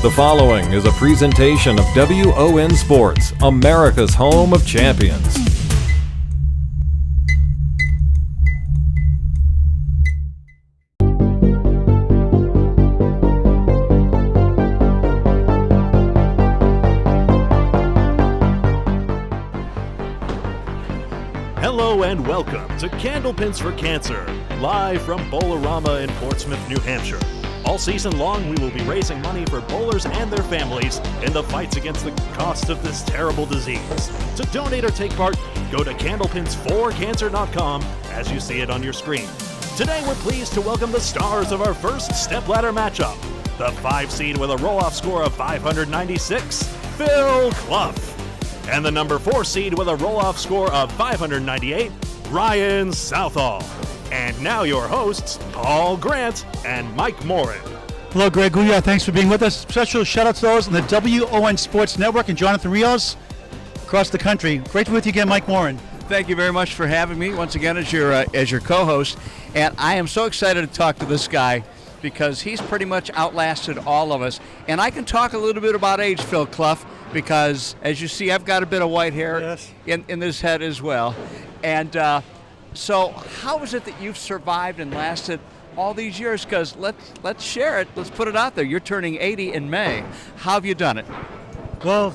The following is a presentation of W.O.N Sports, America's home of champions. Hello and welcome to Candlepins for Cancer, live from Bowl-O-Rama in Portsmouth, New Hampshire. All season long, we will be raising money for bowlers and their families in the fights against the cost of this terrible disease. To donate or take part, go to candlepins4cancer.com as you see it on your screen. Today, we're pleased to welcome the stars of our first stepladder matchup. The 5 seed with a roll-off score of 596, Phil Clough. And the number 4 seed with a roll-off score of 598, Ryan Southall. And now your hosts, Paul Grant and Mike Morin. Hello, Greg Gouillart. Thanks for being with us. Special shout-out to those on the W.O.N Sports Network and Jonathan Rios across the country. Great to be with you again, Mike Morin. Thank you very much for having me once again as your co-host. And I am so excited to talk to this guy because he's pretty much outlasted all of us. And I can talk a little bit about age, Phil Clough, because as you see, I've got a bit of white hair in this head as well. And so how is it that you've survived and lasted all these years? Because let's share it. Let's put it out there. You're turning 80 in May. How have you done it? Well,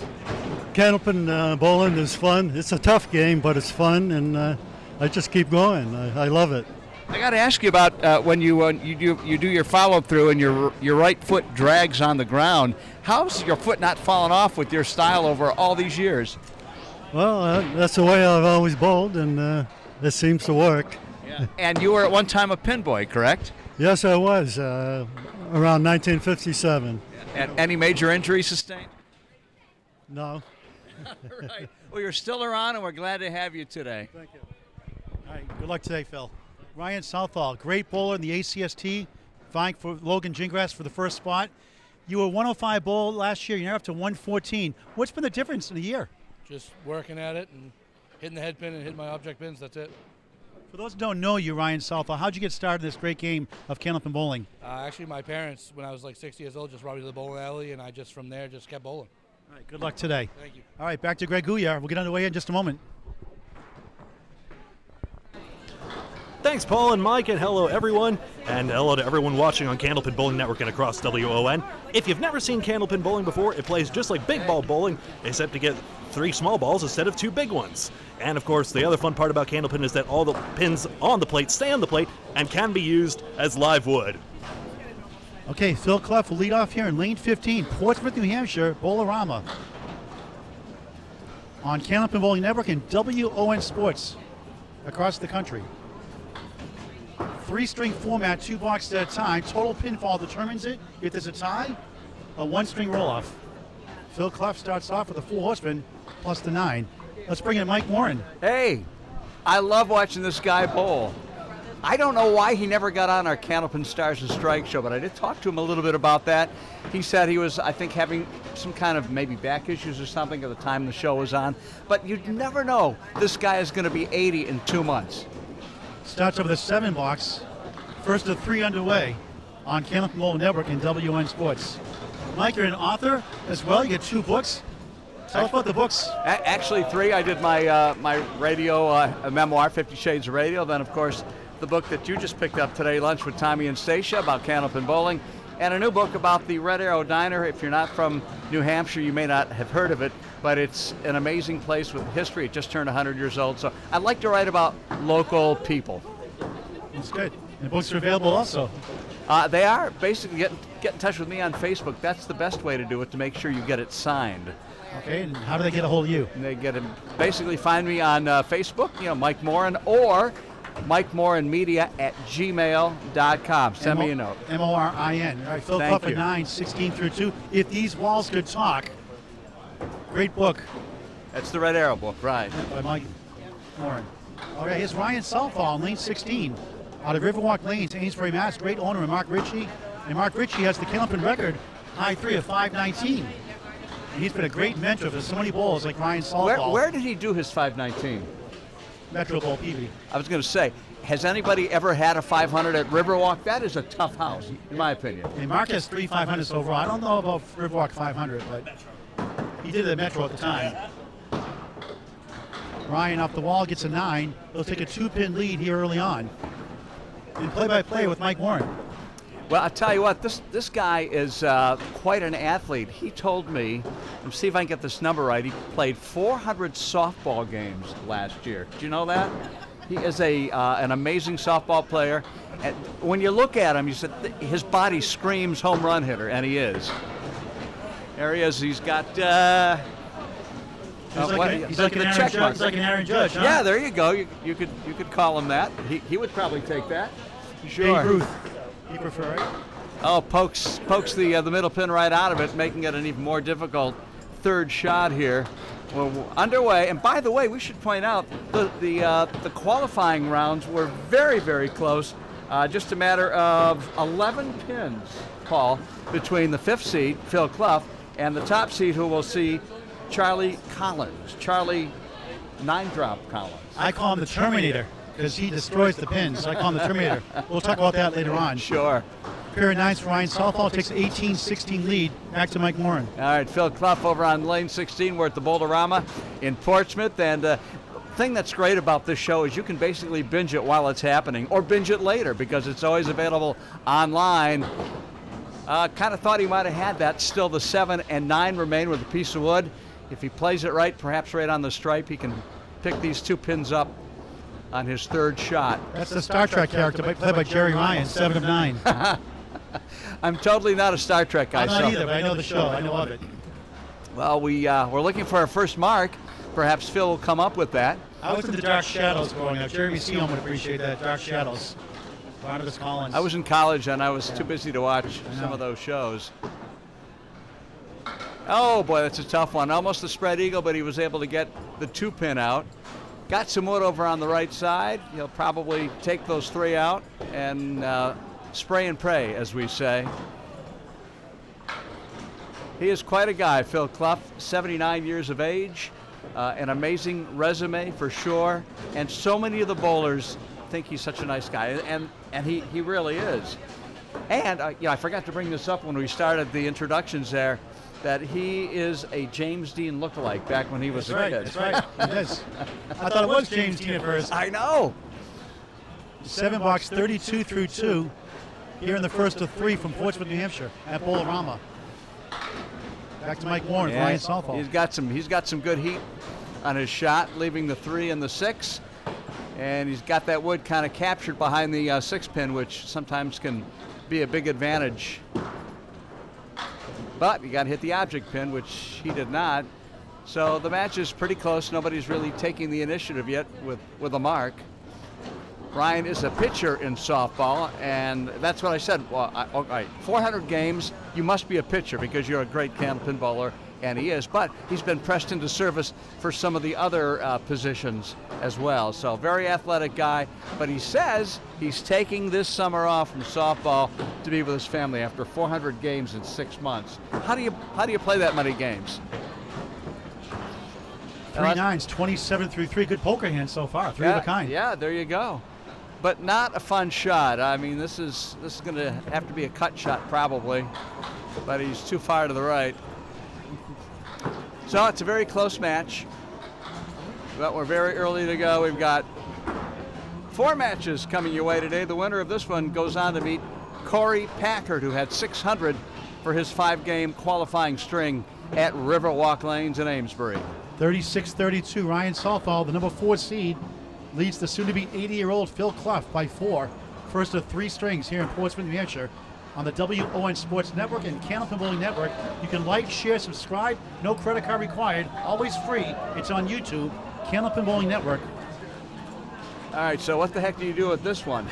Candlepin bowling is fun. It's a tough game, but it's fun, and I just keep going. I love it. I got to ask you about when you do your follow through and your right foot drags on the ground. How's your foot not fallen off with your style over all these years? Well, that's the way I've always bowled, and it seems to work. Yeah. And you were at one time a pin boy, correct? Yes, I was, around 1957. And any major injuries sustained? No. Right. Well, you're still around, and we're glad to have you today. Thank you. All right, good luck today, Phil. Ryan Southall, great bowler in the ACST, vying for Logan Gingras for the first spot. You were 105 bowl last year. You're now up to 114. What's been the difference in a year? Just working at it and hitting the head pin and hitting my object pins. That's it. For those who don't know you, Ryan Southall, how'd you get started in this great game of Candlepin bowling? Actually, my parents, when I was like 6 years old, just brought me to the bowling alley, and I just from there just kept bowling. All right, good luck today. Thank you. All right, back to Greg Gouillart. We'll get underway in just a moment. Thanks, Paul and Mike, and hello, everyone. And hello to everyone watching on Candlepin Bowling Network and across WON. If you've never seen Candlepin bowling before, it plays just like big ball bowling, except to get 3 small balls instead of 2 big ones. And of course, the other fun part about Candlepin is that all the pins on the plate stay on the plate and can be used as live wood. Okay, Phil Clough will lead off here in lane 15, Portsmouth, New Hampshire, Bowl-O-Rama. On Candlepin Bowling Network and W.O.N Sports across the country. 3-string format, 2 boxes at a time. Total pinfall determines it. If there's a tie, a 1-string roll-off. Phil Clough starts off with a 4 horseman plus the 9. Let's bring in Mike Morin. Hey, I love watching this guy bowl. I don't know why he never got on our Candlepin Stars and Strikes show, but I did talk to him a little bit about that. He said he was, I think, having some kind of maybe back issues or something at the time the show was on. But you'd never know this guy is going to be 80 in 2 months. Starts over the 7 box. First of 3 underway on Candlepin Bowling Network and W.O.N Sports. Mike, you're an author as well. You get 2 books. Tell us about the books. Actually 3. I did my my radio memoir, 50 Shades of Radio. Then, of course, the book that you just picked up today, Lunch with Tommy and Stacia, about Candlepin bowling. And a new book about the Red Arrow Diner. If you're not from New Hampshire, you may not have heard of it, but it's an amazing place with history. It just turned 100 years old. So I'd like to write about local people. That's good. And the books are available also. They are. Basically, get in touch with me on Facebook. That's the best way to do it, to make sure you get it signed. Okay, and how do they get a hold of you? And they get it. Basically, find me on Facebook, Mike Morin, or MikeMorinMedia@gmail.com. Send me a note. M-O-R-I-N. All right, Phil Thank Clough you. at 9, 16 through 2. If These Walls Could Talk. Great book. That's the Red Arrow book, right. By Mike Morin. All right, here's Ryan Southall in lane 16. Out of Riverwalk Lanes, Amesbury, Mass. Great owner, Mark Ritchie. And Mark Ritchie has the Candlepin record, high 3 of 519. And he's been a great mentor for so many bowlers like Ryan Southall. Where did he do his 519? Metro Bowl PV. I was going to say, has anybody ever had a 500 at Riverwalk? That is a tough house, in my opinion. And Mark has 3 500s overall. I don't know about Riverwalk 500, but he did it at Metro at the time. Ryan off the wall gets a 9. He'll take a 2-pin lead here early on. And play-by-play with Mike Morin. Well, I'll tell you what, this guy is quite an athlete. He told me, let's see if I can get this number right, he played 400 softball games last year. Do you know that? He is an amazing softball player. And when you look at him, you said his body screams home run hitter, and he is. There he is. He's got... He's like an Aaron Judge, huh? Yeah, there you go. You could call him that. He would probably take that. Sure. Babe Ruth. You prefer it? Oh, pokes the middle pin right out of it, making it an even more difficult third shot here. Well, underway. And by the way, we should point out the qualifying rounds were very, very close. Just a matter of 11 pins, Paul, between the 5th seed, Phil Clough, and the top seed, who will see Charlie 9-drop Collins. I call him the Terminator because he destroys the pins. I call him the Terminator. We'll talk about that later on. Sure. Pair of 9s for Ryan Southall takes 18-16 lead. Back to Mike Morin. All right, Phil Clough over on lane 16. We're at the Bowl-O-Rama in Portsmouth. And the thing that's great about this show is you can basically binge it while it's happening or binge it later because it's always available online. Kind of thought he might have had that. Still the 7 and 9 remain with a piece of wood. If he plays it right, perhaps right on the stripe, he can pick these 2 pins up on his third shot. That's the Star Trek character played by Jerry Ryan, 7 of 9. I'm totally not a Star Trek guy. I'm not either, but I know the show. I know of it. Well, we're looking for our first mark. Perhaps Phil will come up with that. I was in the Dark Shadows growing up. Jeremy Seon would appreciate that, Dark Shadows. Barnabas Collins. I was in college and I was too busy to watch some of those shows. Oh boy, that's a tough one. Almost a spread eagle, but he was able to get the 2-pin out. Got some wood over on the right side. He'll probably take those 3 out and spray and pray, as we say. He is quite a guy, Phil Clough, 79 years of age, an amazing resume for sure, and so many of the bowlers think he's such a nice guy, and he really is. And I forgot to bring this up when we started the introductions there, that he is a James Dean lookalike back when he was a kid. That's right. It is. I thought it was James Dean at first. I know. 7 box 32 through 2 here in the first of 3 from Portsmouth, New Hampshire at Bowl-O-Rama. Back to Mike Morin, Ryan Southall. He's got some good heat on his shot, leaving the 3 and the 6. And he's got that wood kind of captured behind the 6-pin, which sometimes can be a big advantage. But you got to hit the object pin, which he did not. So the match is pretty close. Nobody's really taking the initiative yet with a mark. Ryan is a pitcher in softball, and that's what I said. Well, all right, 400 games, you must be a pitcher because you're a great Candlepin bowler, and he is. But he's been pressed into service for some of the other positions as well. So very athletic guy, but he says he's taking this summer off from softball to be with his family after 400 games in 6 months. How do you play that many games? 3 9s, 27 through 3. Good poker hand so far. 3 of a kind. Yeah, there you go. But not a fun shot. I mean, this is going to have to be a cut shot probably, but he's too far to the right. So it's a very close match, but we're very early to go. We've got 4 matches coming your way today. The winner of this one goes on to meet Korey Packard, who had 600 for his 5-game qualifying string at Riverwalk Lanes in Amesbury. 36-32, Ryan Southall, the number 4 seed, leads the soon-to-be 80-year-old Phil Clough by 4. First of 3 strings here in Portsmouth, New Hampshire, on the W.O.N Sports Network and Candlepin Bowling Network. You can like, share, subscribe. No credit card required. Always free. It's on YouTube. Candlepin Bowling Network. All right, so what the heck do you do with this one?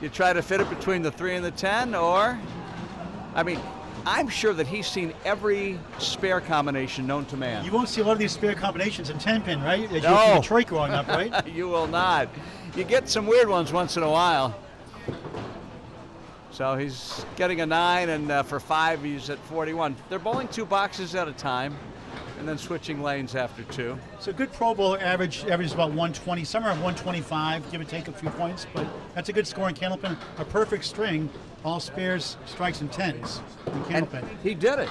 You try to fit it between the 3 and the 10, or? I mean, I'm sure that he's seen every spare combination known to man. You won't see a lot of these spare combinations in 10-pin, right? As no. you were in Detroit growing up, right? You will not. You get some weird ones once in a while. So he's getting a 9, and for 5, he's at 41. They're bowling 2 boxes at a time, and then switching lanes after 2. So good Pro Bowl average is about 120, somewhere around 125, give or take a few points, but that's a good score in Candlepin. A perfect string, all spares, strikes, and tens in Candlepin. And he did it.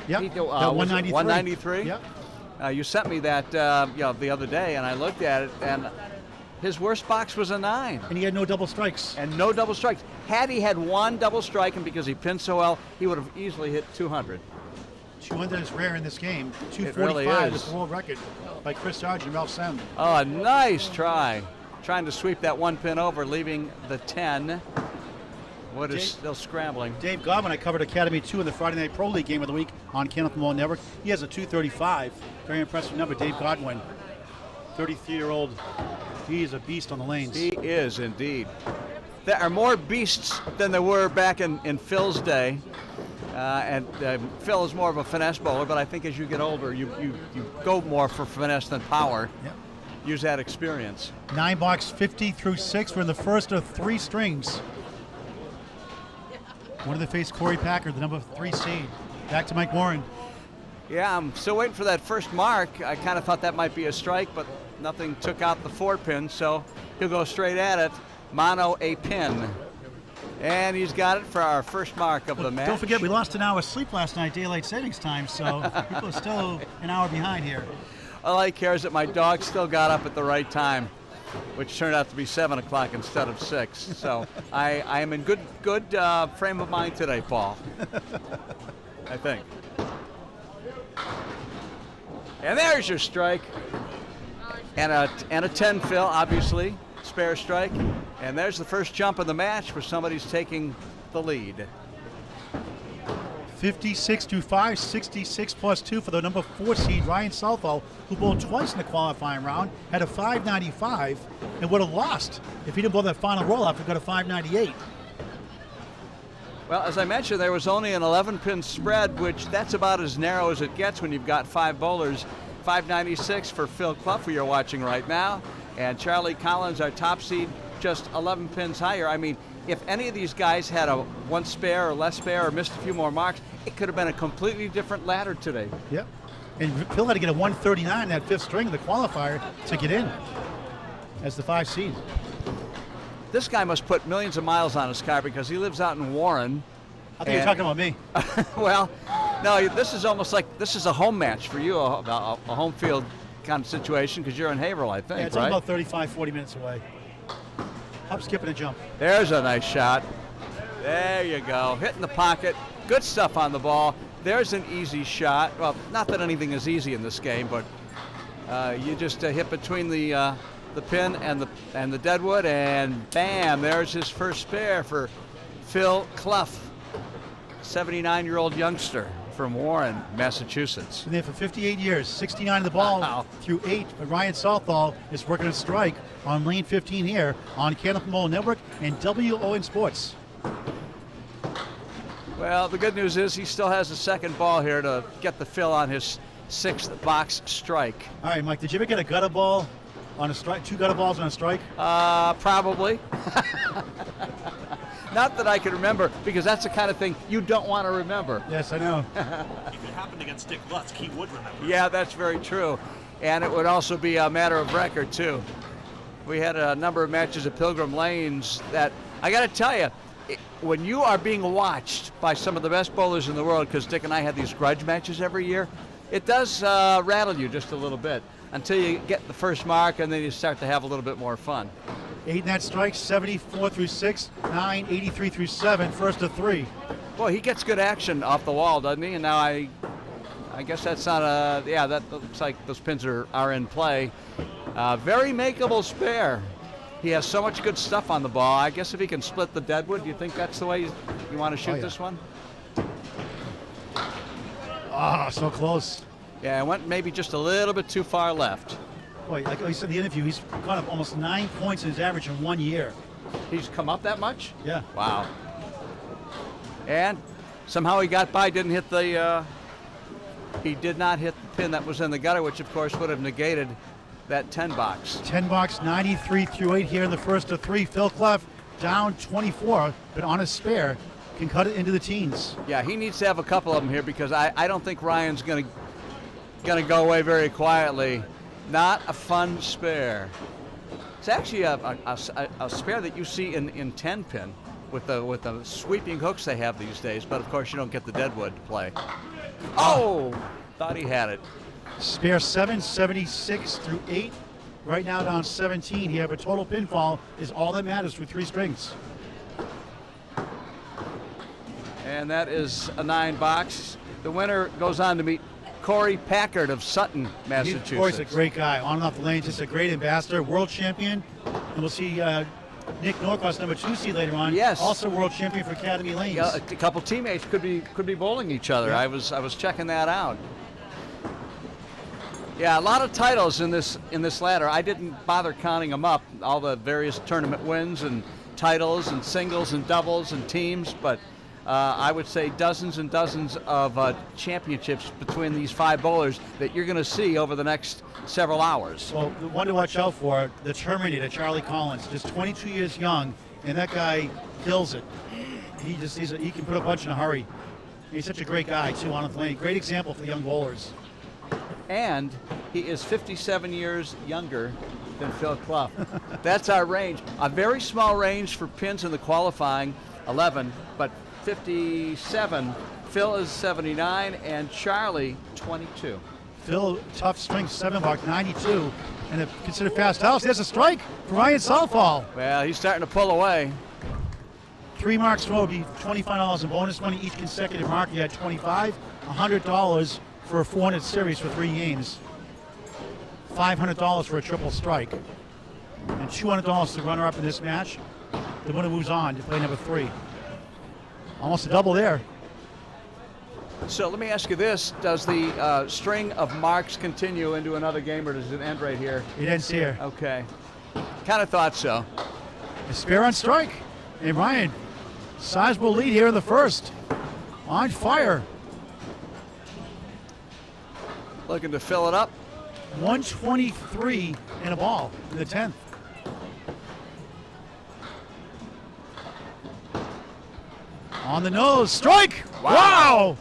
Yep, He, that 193. 193? Yep. You sent me that the other day, and I looked at it, and his worst box was a 9. And he had no double strikes. And no double strikes. Had he had one double strike, and because he pinned so well, he would have easily hit 200. 200 is rare in this game. It 245 really is the world record by Chris Sargent and Ralph Sem. Oh, a nice try. Trying to sweep that 1 pin over, leaving the 10. What is still scrambling. Dave Godwin, I covered Academy 2 in the Friday Night Pro League game of the week on Candlepin Bowling Network. He has a 235. Very impressive number, Dave Godwin. 33-year-old. He is a beast on the lanes. He is indeed. There are more beasts than there were back in Phil's day. Phil is more of a finesse bowler, but I think as you get older, you go more for finesse than power. Yep. Use that experience. 9 box 50 through 6. We're in the first of 3 strings. One of the face Korey Packard, the number 3 seed. Back to Mike Morin. Yeah, I'm still waiting for that first mark. I kind of thought that might be a strike, but nothing took out the 4 pin, so he'll go straight at it. Mono a pin. And he's got it for our first mark of the match. Don't forget, we lost an hour's sleep last night, daylight savings time, so people are still an hour behind here. All I care is that my dog still got up at the right time, which turned out to be 7 o'clock instead of 6. So I am in good frame of mind today, Paul. I think. And there's your strike. And a 10 fill, obviously. Spare strike. And there's the first jump of the match where somebody's taking the lead. 56 to 5, 66 plus 2 for the number 4 seed, Ryan Southall, who bowled twice in the qualifying round, had a 595 and would have lost if he didn't bowl that final roll off and got a 598. Well, as I mentioned, there was only an 11-pin spread, which that's about as narrow as it gets when you've got 5 bowlers. 596 for Phil Clough, who you're watching right now, and Charlie Collins, our top seed, just 11 pins higher. I mean, if any of these guys had a 1 spare or less spare or missed a few more marks, it could have been a completely different ladder today. Yep. And Phil had to get a 139 in that 5th string of the qualifier to get in as the 5 seed. This guy must put millions of miles on his car because he lives out in Warren. I think you're talking about me. Well, no, this is almost like this is a home match for you, a home field kind of situation because you're in Haverhill, I think, Yeah, it's right? only about 35, 40 minutes away. Hop, skip, and a jump. There's a nice shot. There you go. Hitting the pocket. Good stuff on the ball. There's an easy shot. Well, not that anything is easy in this game, but you just hit between the pin and the deadwood, and bam! There's his first spare for Phil Clough, 79-year-old youngster from Warren, Massachusetts. Been there for 58 years, 69 in the ball through 8. But Ryan Southall is working a strike on lane 15 here on Candlepin Bowling Network and W.O.N Sports. Well, the good news is he still has a second ball here to get the fill on his 6th box strike. All right, Mike, did you ever get a gutter ball on a strike? 2 gutter balls on a strike? Probably. Not that I can remember, because that's the kind of thing you don't want to remember. Yes, I know. If it happened against Dick Lutz, he would remember. Yeah, that's very true. And it would also be a matter of record, too. We had a number of matches at Pilgrim Lanes that, I got to tell you, when you are being watched by some of the best bowlers in the world, because Dick and I had these grudge matches every year, it does rattle you just a little bit until you get the first mark, and then you start to have a little bit more fun. 8 net strikes, 74 through 6, 9, 83 through 7, first of 3. Boy, he gets good action off the wall, doesn't he? And now I guess that's not a, yeah, that looks like those pins are in play. Very makeable spare. He has so much good stuff on the ball. I guess if he can split the deadwood, do you think that's the way you want to shoot this one? Ah, so close. Yeah, it went maybe just a little bit too far left. Boy, like I said in the interview, he's got up almost 9 points in his average in 1 year. He's come up that much? Yeah. Wow. And somehow he got by, didn't hit the, he did not hit the pin that was in the gutter, which of course would have negated that 10 box. 10 box, 93 through 8 here in the first of 3. Phil Clough down 24, but on his spare, can cut it into the teens. Yeah, he needs to have a couple of them here because I don't think Ryan's going to going to go away very quietly. Not a fun spare. It's actually a spare that you see in 10-pin with the sweeping hooks they have these days, but of course you don't get the deadwood to play. Oh! Thought he had it. Spare 7, 76 through 8. Right now down 17. You have a total pinfall is all that matters with 3 strings. And that is a 9 box. The winner goes on to meet Korey Packard of Sutton, Massachusetts. Korey's a great guy. On and off the lane, just a great ambassador, world champion. And we'll see Nick Norcross, number 2 seed later on. Yes. Also world champion for Academy Lanes. Yeah, a couple teammates could be bowling each other. Yeah. I was checking that out. Yeah, a lot of titles in this ladder. I didn't bother counting them up, all the various tournament wins and titles and singles and doubles and teams, but I would say dozens and dozens of championships between these 5 bowlers that you're going to see over the next several hours. Well, the one to watch out for, the Terminator, Charlie Collins, just 22 years young, and that guy kills it. He can put a punch in a hurry. He's such a great guy, too, on the lane. Great example for the young bowlers. And he is 57 years younger than Phil Clough. That's our range. A very small range for pins in the qualifying, 11, but 57. Phil is 79, and Charlie, 22. Phil, tough string, 7 buck, 92, and a considered fast house. There's a strike for Ryan Southall. Well, he's starting to pull away. 3 marks throw would be $25 in bonus money. Each consecutive mark, you had $25, $100 for a 400 series for 3 games, $500 for a triple strike, and $200 to runner-up in this match. The winner moves on to play number 3. Almost a double there. So let me ask you this. Does the string of marks continue into another game, or does it end right here? It ends here. Okay. Kind of thought so. A spare on strike. And Ryan, sizable lead here in the first. On fire. Looking to fill it up. 123 and a ball in the 10th. On the nose, strike! Wow!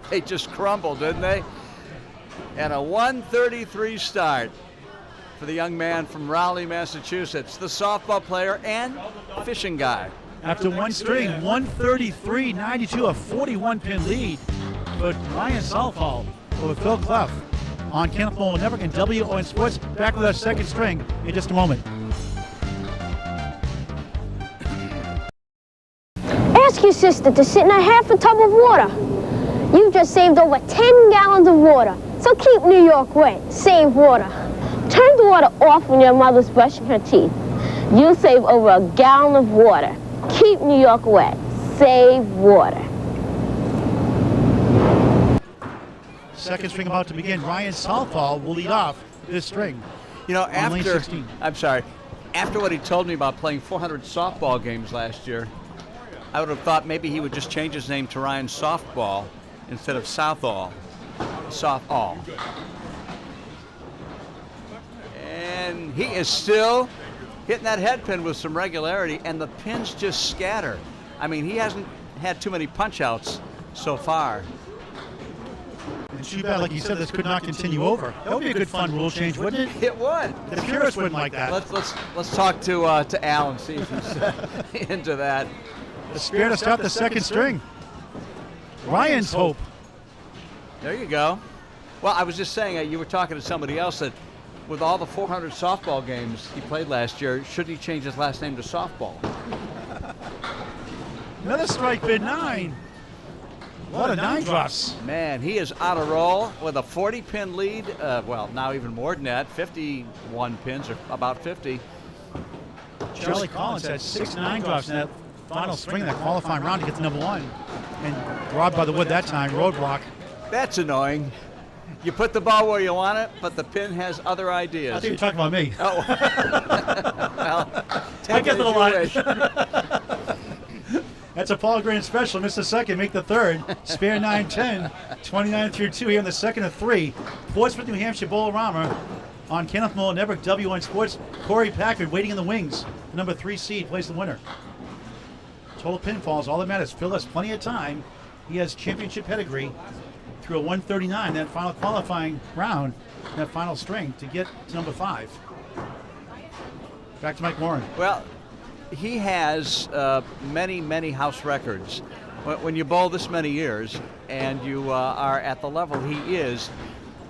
They just crumbled, didn't they? And a 133 start for the young man from Raleigh, Massachusetts, the softball player and fishing guy. After one string, 133-92, a 41-pin lead for Ryan Southall over Phil Clough on Candlepin Bowling Network and W.O.N Sports. Back with our second string in just a moment. Ask your sister to sit in a half a tub of water. You just saved over 10 gallons of water. So keep New York wet. Save water. Turn the water off when your mother's brushing her teeth. You'll save over a gallon of water. Keep New York wet. Save water. Second string about to begin. Ryan Southall will lead off this string. You know, on lane 16. after what he told me about playing 400 softball games last year, I would have thought maybe he would just change his name to Ryan Softball instead of Southall. Softball. And he is still hitting that head pin with some regularity, and the pins just scatter. I mean, he hasn't had too many punch outs so far. And too bad, like you said, this could not continue over. That would be a good fun rule change, wouldn't it? It would. The purists wouldn't like that. Let's talk to Al and see if he's into that. The spare to start the second string. Ryan's hope. There you go. Well, I was just saying, you were talking to somebody else that with all the 400 softball games he played last year, should he change his last name to Softball? Another strike bid 9. What a 9 drops. Man, he is on a roll with a 40-pin lead. Well, now even more than that, 51 pins, or about 50. Charlie Collins had 6 9 drops in that final string, that qualifying round to get to number 1. And robbed by the wood that time, roadblock. That's annoying. You put the ball where you want it, but the pin has other ideas. I think you're talking about me. Oh. Well, I get it the as you line. That's a Paul Grant special. Miss the second, make the third. Spare 9-10, 29 through 2 here in the second of 3. Portsmouth, New Hampshire, Bowl-O-Rama on Candlepin Bowling Network, W.O.N Sports. Korey Packard waiting in the wings. The number 3 seed plays the winner. Total pinfalls, all that matters. Phil has plenty of time. He has championship pedigree. threw a 139 that final qualifying round, that final string to get to number 5. Back to Mike Morin. Well, he has many, many house records. When you bowl this many years and you are at the level he is,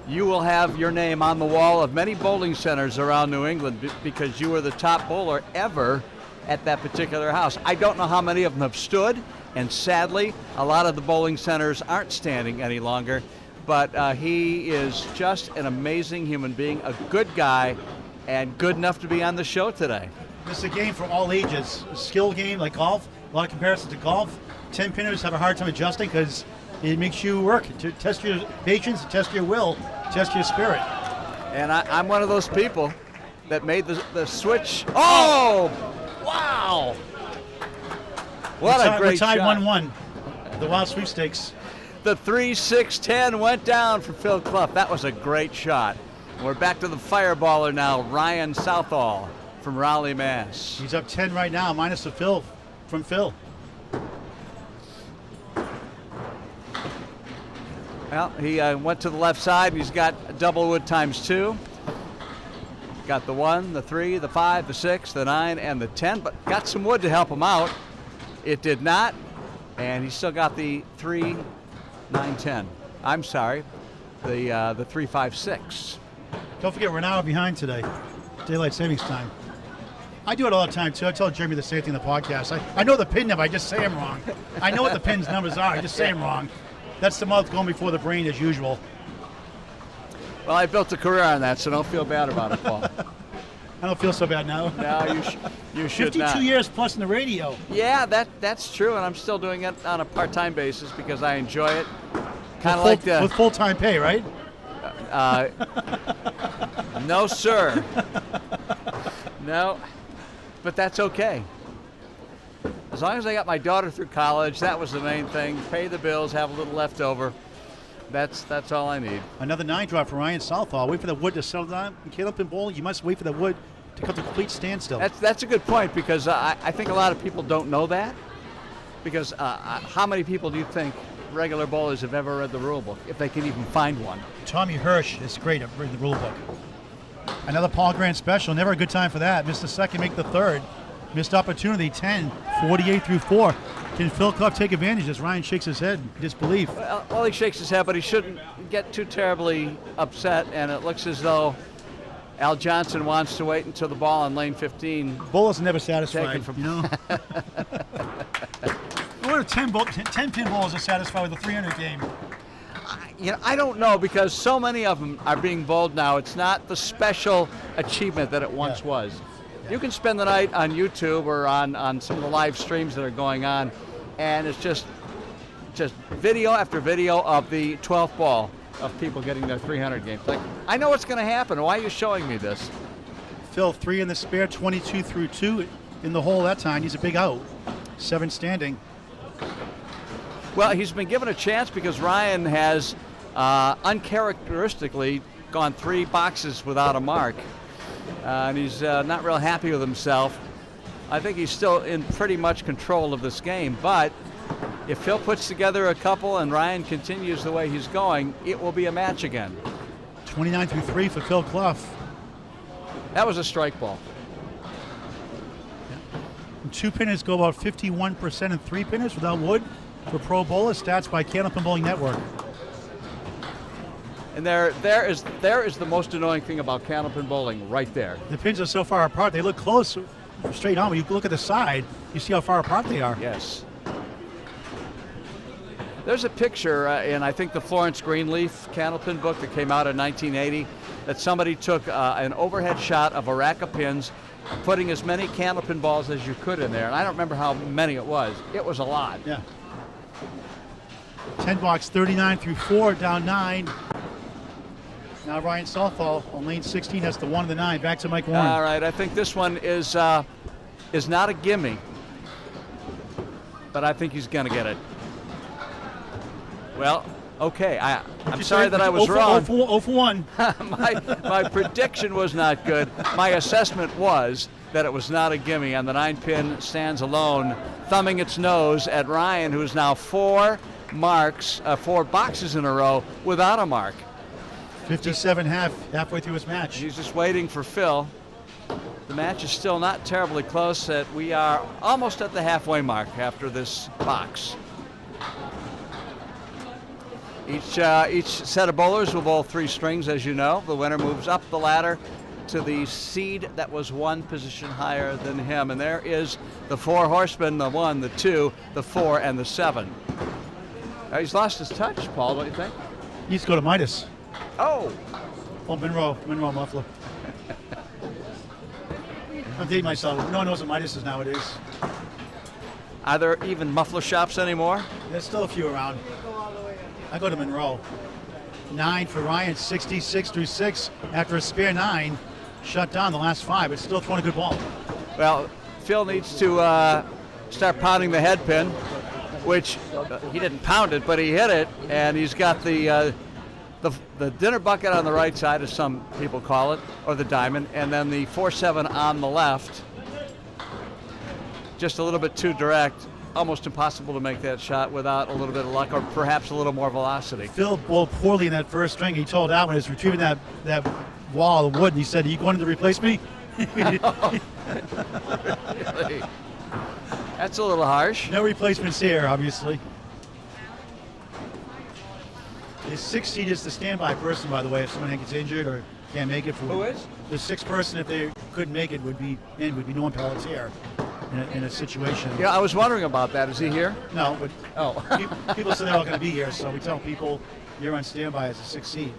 you will have your name on the wall of many bowling centers around New England because you were the top bowler ever at that particular house. I don't know how many of them have stood, and sadly, a lot of the bowling centers aren't standing any longer, but he is just an amazing human being, a good guy, and good enough to be on the show today. This is a game for all ages. A skill game like golf, a lot of comparisons to golf. 10 pinners have a hard time adjusting because it makes you work to test your patience, to test your will, test your spirit. And I'm one of those people that made the switch. Oh, wow. What a great shot. We're tied 1-1, the Wild Sweepstakes. The 3-6-10 went down for Phil Clough. That was a great shot. We're back to the fireballer now, Ryan Southall from Raleigh, Mass. He's up 10 right now, minus the Phil from Phil. Well, he went to the left side. He's got double wood ×2. Got the 1, the 3, the 5, the 6, the 9, and the 10, but got some wood to help him out. It did not, and he still got the 3, 9, 10. I'm sorry, the 3, 5, 6. Don't forget, we're an hour behind today. Daylight savings time. I do it all the time, too. I tell Jeremy the same thing in the podcast. I know the pin number, I just say them wrong. I know what the pin's numbers are, I just say them wrong. That's the mouth going before the brain, as usual. Well, I built a career on that, so don't feel bad about it, Paul. I don't feel so bad now. No, you should 52 not. 52 years plus in the radio. Yeah, that's true, and I'm still doing it on a part-time basis because I enjoy it. Kind of like with full-time pay, right? No, sir. No, but that's okay. As long as I got my daughter through college, that was the main thing. Pay the bills, have a little left over. That's all I need. Another 9 drop for Ryan Southall. Wait for the wood to settle down. In Candlepin Bowling, you must wait for the wood to come to complete standstill. That's a good point because I think a lot of people don't know that. Because how many people do you think regular bowlers have ever read the rule book, if they can even find one? Tommy Hirsch is great at reading the rule book. Another Paul Grant special. Never a good time for that. Missed the second, make the third. Missed opportunity, 10, 48 through 4. Can Phil Clough take advantage as Ryan shakes his head in disbelief? Well, he shakes his head, but he shouldn't get too terribly upset, and it looks as though Al Johnson wants to wait until the ball on lane 15. Bowlers are never satisfied, from you know? What if 10 pin bowlers are satisfied with the 300 game? I don't know because so many of them are being bowled now. It's not the special achievement that it once was. You can spend the night on YouTube or on some of the live streams that are going on, and it's just video after video of the 12th ball of people getting their 300 games. Like, I know what's going to happen. Why are you showing me this? Phil, 3 in the spare, 22 through 2 in the hole that time. He's a big out. 7 standing. Well, he's been given a chance because Ryan has uncharacteristically gone 3 boxes without a mark. And he's not real happy with himself. I think he's still in pretty much control of this game, but if Phil puts together a couple and Ryan continues the way he's going, it will be a match again. 29 through 3 for Phil Clough. That was a strike ball. And 2 pinners go about 51% and 3 pinners without wood for pro bowler. Stats by Candlepin Bowling Network. And there is the most annoying thing about Candlepin bowling right there. The pins are so far apart. They look close straight on. When you look at the side, you see how far apart they are. Yes. There's a picture in, I think, the Florence Greenleaf Candlepin book that came out in 1980 that somebody took an overhead shot of a rack of pins, putting as many Candlepin balls as you could in there. And I don't remember how many it was. It was a lot. Yeah. 10 box, 39 through 4, down 9. Now Ryan Southall on lane 16 has the 1 and the 9. Back to Mike Warren. All right, I think this one is not a gimme, but I think he's going to get it. Well, okay, I'm sorry that I was wrong. 0 for 1. my prediction was not good. My assessment was that it was not a gimme, and the 9 pin stands alone, thumbing its nose at Ryan, who's now 4 marks, 4 boxes in a row without a mark. 57 halfway through his match. He's just waiting for Phil. The match is still not terribly close. We are almost at the halfway mark after this box. Each set of bowlers will bowl 3 strings, as you know. The winner moves up the ladder to the seed that was 1 position higher than him. And there is the 4 horsemen, the 1, the 2, the 4, and the 7. He's lost his touch, Paul, don't you think? He needs to go to Midas. Oh! Oh, Monroe Muffler. I'm dating myself. No one knows what Midas is nowadays. Are there even muffler shops anymore? There's still a few around. I go to Monroe. 9 for Ryan, 66 through 6. After a spare 9, shut down the last 5. It's still throwing a good ball. Well, Phil needs to start pounding the head pin, which he didn't pound it, but he hit it, and he's got the dinner bucket on the right side, as some people call it, or the diamond, and then the 4-7 on the left. Just a little bit too direct. Almost impossible to make that shot without a little bit of luck or perhaps a little more velocity. Phil bowled poorly in that first string. He told out when he was retrieving that wall of wood, and he said, "Are you going to replace me?" Really? That's a little harsh. No replacements here, obviously. His 6th seed is the standby person, by the way, if someone gets injured or can't make it. Who is? The 6th person, if they couldn't make it, would be Norm Pelletier in a situation. Yeah, I was wondering about that. Is he here? No, but Oh. people say they're all going to be here, so we tell people you're on standby as a 6th seed.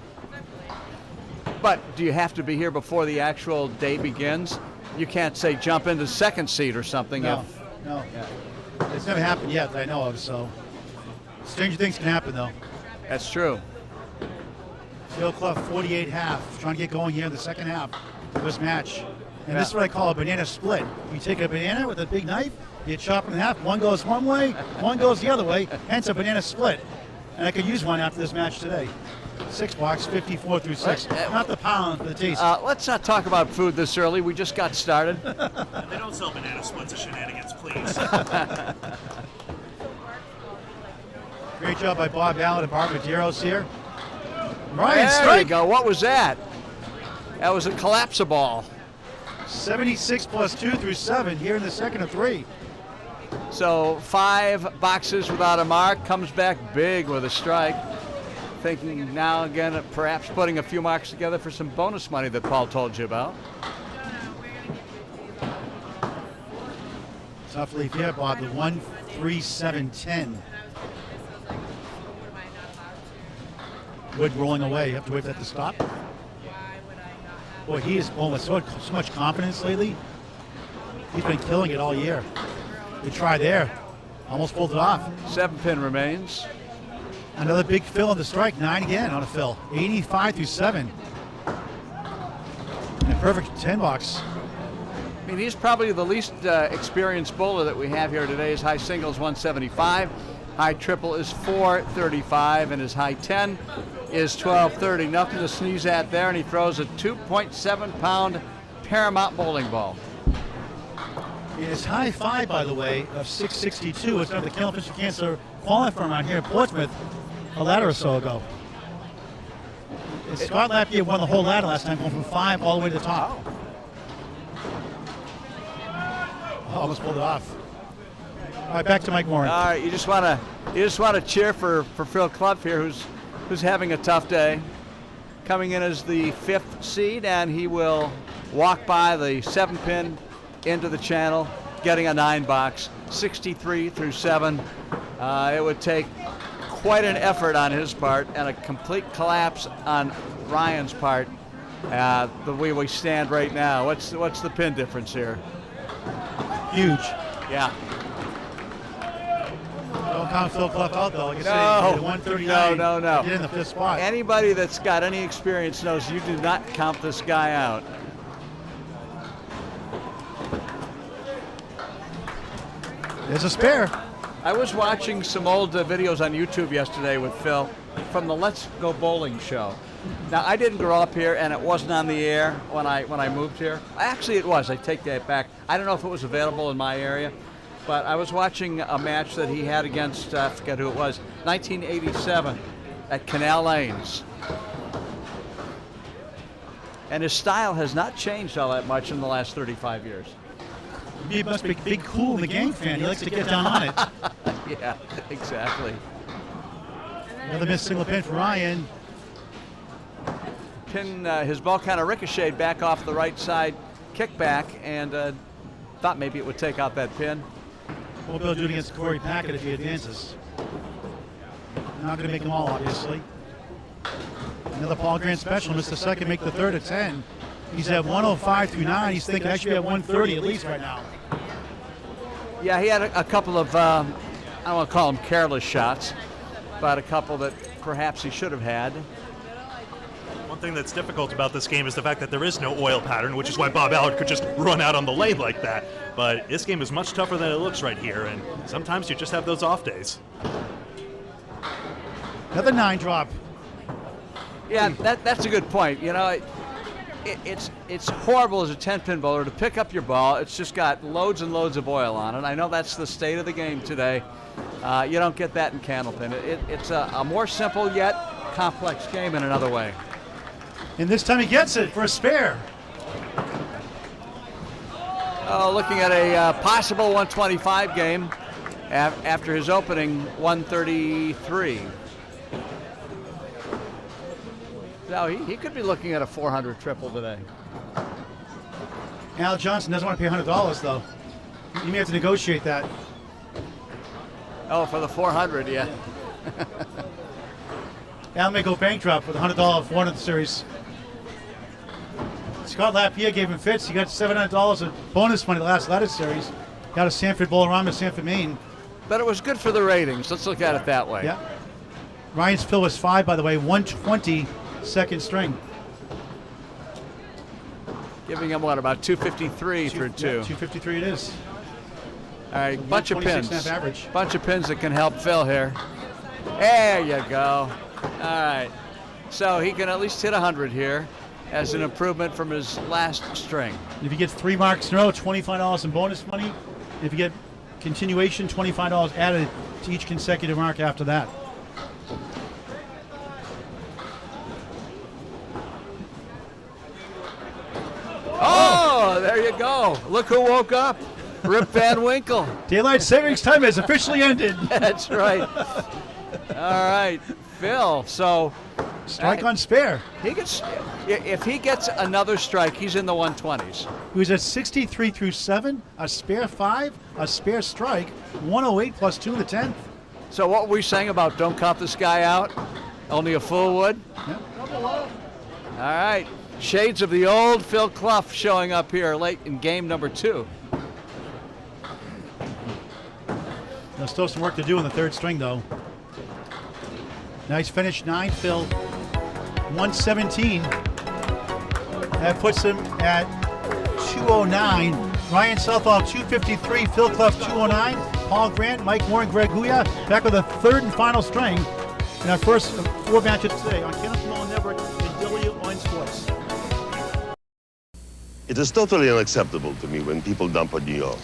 But do you have to be here before the actual day begins? You can't say jump into 2nd seat or something. No. Yeah. It's never happened yet that I know of, so stranger things can happen, though. That's true. Phil Clough, 48 half, trying to get going here in the second half of this match. And this is what I call a banana split. You take a banana with a big knife, you chop it in half, one goes one way, one goes the other way, hence a banana split. And I could use one after this match today. 6 box, 54 through 6. Not the pound, but the taste. Let's not talk about food this early. We just got started. They don't sell banana splits at Shenanigans, please. Great job by Bob Allen and Bart Medeiros here. Ryan There strike. you go. What was that? That was a collapsable. 76 plus 2 through 7 here in the second of 3. So 5 boxes without a mark. Comes back big with a strike. Thinking now again of perhaps putting a few marks together for some bonus money that Paul told you about. Tough leaf here, Bob. The 1-3-7-10. Wood rolling away. You have to wait for that to stop. Boy, he is bowling with so much confidence lately. He's been killing it all year. Good try there. Almost pulled it off. 7-pin remains. Another big fill on the strike. 9 again on a fill. 85 through 7. And a perfect 10 box. I mean, he's probably the least experienced bowler that we have here today. His high single is 175. High triple is 435, and his high 10 is 1230. Nothing to sneeze at there, and he throws a 2.7-pound Paramount bowling ball. His high 5, by the way, of 662 was done at the Candlepins for Cancer qualifying around here in Portsmouth a ladder or so ago. Scott Lapierre won the whole ladder last time, going from 5 all the way to the top. Oh, almost pulled it off. All right, back to Mike Morin. All right, you just want to cheer for Phil Clough here, who's having a tough day. Coming in as the 5th seed, and he will walk by the 7-pin into the channel, getting a 9 box, 63 through 7. It would take quite an effort on his part and a complete collapse on Ryan's part. The way we stand right now, what's the pin difference here? Huge. Yeah. Don't count Phil Clough out, though. Like I No. say, 139. No. Get in the 5th spot. Anybody that's got any experience knows you do not count this guy out. There's a spare. I was watching some old videos on YouTube yesterday with Phil from the Let's Go Bowling show. Now, I didn't grow up here, and it wasn't on the air when I moved here. Actually, it was. I take that back. I don't know if it was available in my area, but I was watching a match that he had against, I forget who it was, 1987 at Canal Lanes. And his style has not changed all that much in the last 35 years. He must be a big cool in the game fan. He likes to get down on it. Yeah, exactly. Another missed single pin for Ryan. Pin, his ball kind of ricocheted back off the right side kickback, and thought maybe it would take out that pin. What will Bill do against Korey Packard if he advances? Not going to make them all, obviously. Another Paul Grant special. Missed the second, make the third at 10. He's at 105 through 9. He's thinking I should be at 130 at least right now. Yeah, he had a couple of, I don't want to call them careless shots, but a couple that perhaps he should have had. One thing that's difficult about this game is the fact that there is no oil pattern, which is why Bob Allard could just run out on the lane like that. But this game is much tougher than it looks right here, and sometimes you just have those off days. Another 9 drop. Yeah, that's a good point. You know, it's horrible as a 10-pin bowler to pick up your ball. It's just got loads and loads of oil on it. I know that's the state of the game today. You don't get that in Candlepin. It's a more simple yet complex game in another way. And this time he gets it for a spare. Oh, looking at a possible 125 game after his opening 133. So he could be looking at a 400 triple today. Al Johnson doesn't want to pay $100 though. You may have to negotiate that. Oh, for the 400, yeah. Al may go bankrupt with a $100 400 series. Scott Lapierre gave him fits. He got $700 of bonus money the last ladder series. Got a Sanford Bowl-O-Rama, Sanford, Maine. But it was good for the ratings. Let's look at it that way. Yeah. Ryan's fill was 5, by the way, 120 second string. Giving him, what, about 253 through 2. Yeah, 253 it is. All right, bunch of pins. 26.5 average. Bunch of pins that can help Phil here. There you go. All right. So he can at least hit 100 here as an improvement from his last string. If he gets 3 marks in a row, $25 in bonus money. If you get continuation, $25 added to each consecutive mark after that. Oh, there you go. Look who woke up. Rip Van Winkle. Daylight savings time has officially ended. That's right. All right, Phil. So strike on spare. He gets, if he gets another strike, he's in the 120s. He was at 63 through 7, a spare 5, a spare strike, 108 plus 2 in the 10th. So what were we saying about don't count this guy out? Only a fool would? Yeah. All right. Shades of the old Phil Clough showing up here late in game number 2. There's still some work to do in the 3rd string, though. Nice finish, 9, Phil. 117. That puts him at 209. Ryan Southall, 253. Phil Clough, 209. Paul Grant, Morin Greg Gouillart back with a 3rd and final string in our first 4 matches today on Candlepin Bowling Network and W.O.N Sports. It is totally unacceptable to me when people dump on New York.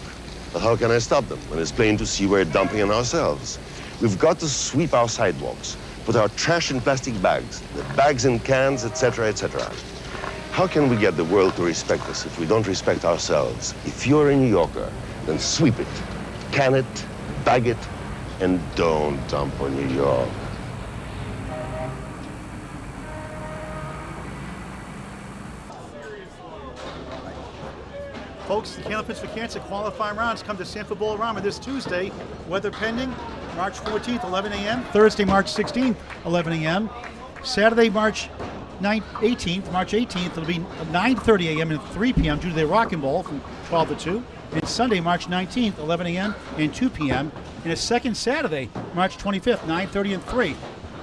But how can I stop them when it's plain to see we're dumping on ourselves? We've got to sweep our sidewalks, put our trash in plastic bags, the bags in cans, etc., etc. How can we get the world to respect us if we don't respect ourselves? If you're a New Yorker, then sweep it, can it, bag it, and don't dump on New York. Folks, the Candlepins for Cancer qualifying rounds come to Sanford Bowl-O-Rama this Tuesday. Weather pending, March 14th, 11 a.m. Thursday, March 16th, 11 a.m. Saturday, March 18th, it'll be 9:30 a.m. and 3 p.m. due to the Rockin' Bowl from 12 to 2. And Sunday, March 19th, 11 a.m. and 2 p.m. And a second Saturday, March 25th, 9:30 and 3.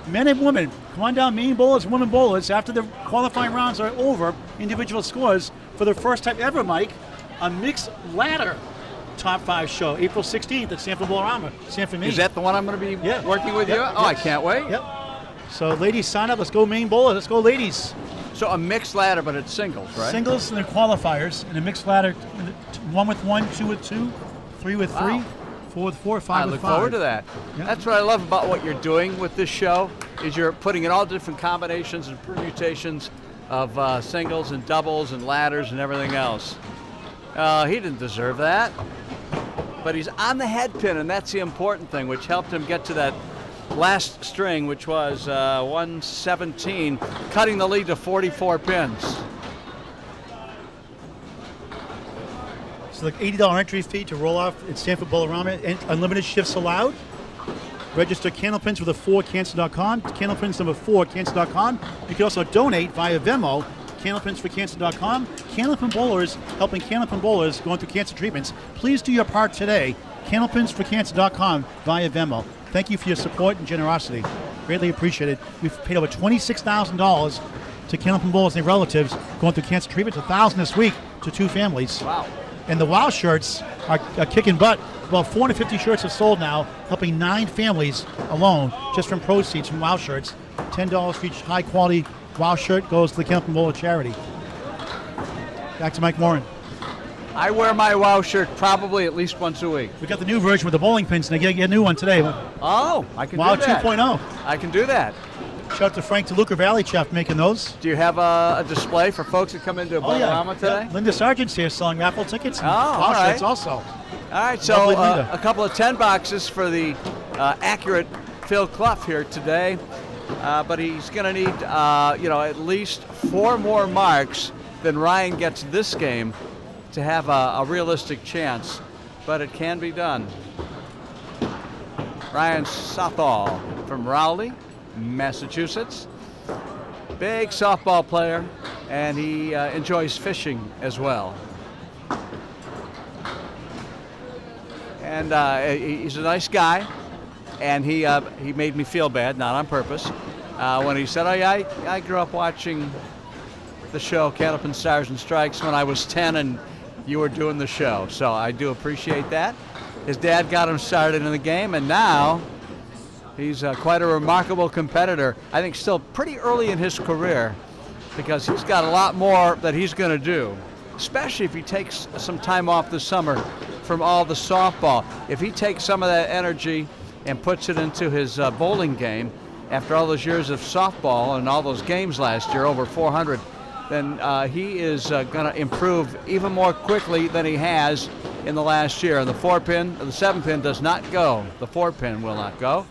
Men and women, come on down, main bowlers and women bowlers. After the qualifying rounds are over, individual scores for the first time ever, Mike, a mixed ladder top 5 show, April 16th at Sanford Bowl-O-Rama, Sanford, Maine. Is that the one I'm going to be working with you? Yep. Oh, I can't wait. Yep. So ladies, sign up. Let's go main bowlers. Let's go ladies. So a mixed ladder, but it's singles, right? Singles and then qualifiers, and a mixed ladder, 1 with 1, 2 with 2, 3 with 3. Wow. 4 with 4, 5 I with look 5. forward to that. Yeah. That's what I love about what you're doing with this show, is you're putting in all different combinations and permutations of singles and doubles and ladders and everything else. He didn't deserve that. But he's on the head pin, and that's the important thing, which helped him get to that last string, which was 117, cutting the lead to 44 pins. So like $80 entry fee to roll off at Stanford Bowl-O-Rama, and unlimited shifts allowed. Register Candlepins with a 4cancel.com. Candlepins number 4cancel.com. You can also donate via Venmo. Candlepinsforcancer.com. Candlepin bowlers helping Candlepin bowlers going through cancer treatments. Please do your part today. Candlepinsforcancer.com via Venmo. Thank you for your support and generosity. Greatly appreciated. We've paid over $26,000 to Candlepin bowlers and their relatives going through cancer treatments. $1,000 this week to 2 families. Wow. And the WOW shirts are kicking butt. About 450 shirts have sold now, helping 9 families alone just from proceeds from WOW shirts. $10 for each high-quality WOW shirt goes to the Candlepin Bowler charity. Back to Mike Morin. I wear my WOW shirt probably at least once a week. We got the new version with the bowling pins, and they get a new one today. Oh, I can WOW do that. 2.0. I can do that. Shout out to Frank DeLuca Valley Chef making those. Do you have a display for folks that come into Bowl-O-Rama today? Yeah. Linda Sargent's here selling raffle tickets and all WOW right. shirts also. All right, so Lovely Linda. a couple of 10 boxes for the accurate Phil Clough here today. But he's going to need, at least 4 more marks than Ryan gets this game to have a realistic chance. But it can be done. Ryan Southall from Rowley, Massachusetts. Big softball player, and he enjoys fishing as well. And he's a nice guy, and he made me feel bad, not on purpose, when he said, "Oh yeah, I grew up watching the show Candlepin Stars and Strikes when I was 10, and you were doing the show." So I do appreciate that. His dad got him started in the game, and now he's quite a remarkable competitor. I think still pretty early in his career, because he's got a lot more that he's going to do, especially if he takes some time off this summer from all the softball. If he takes some of that energy and puts it into his bowling game after all those years of softball and all those games last year, over 400, then he is going to improve even more quickly than he has in the last year. And the 4-pin, the 7-pin does not go. The 4-pin will not go.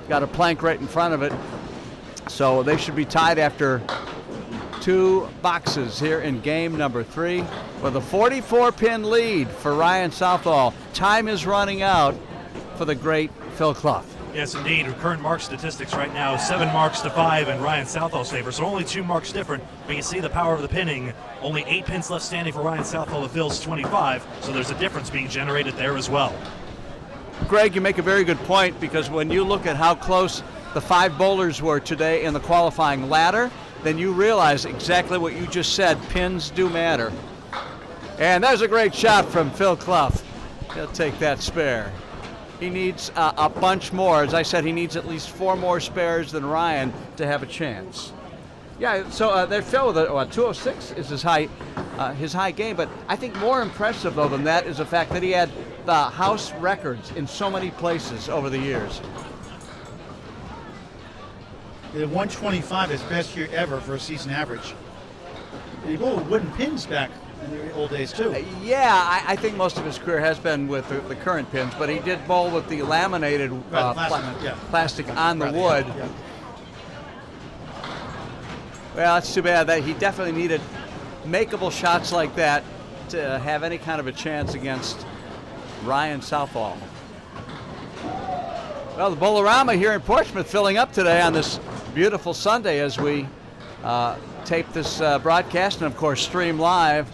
Got a plank right in front of it. So they should be tied after 2 boxes here in game number 3 with a 44-pin lead for Ryan Southall. Time is running out for the great Phil Clough. Yes, indeed. Current mark statistics right now, 7 marks to 5 in Ryan Southall's favor, so only 2 marks different. But you see the power of the pinning. Only 8 pins left standing for Ryan Southall to Phil's 25, so there's a difference being generated there as well. Greg, you make a very good point, because when you look at how close the 5 bowlers were today in the qualifying ladder, then you realize exactly what you just said. Pins do matter. And there's a great shot from Phil Clough. He'll take that spare. He needs a bunch more. As I said, he needs at least 4 more spares than Ryan to have a chance. Yeah, so they fell with a 206 is his high game, but I think more impressive though than that is the fact that he had the house records in so many places over the years. He had 125 his best year ever for a season average. And he bowled wooden pins back in the old days too. Yeah, I think most of his career has been with the current pins, but he did bowl with the laminated plastic on the wood. Yeah. Well, that's too bad. That he definitely needed makeable shots like that to have any kind of a chance against Ryan Southall. Well, the Bowl-O-Rama here in Portsmouth filling up today on this beautiful Sunday as we tape this broadcast and, of course, stream live.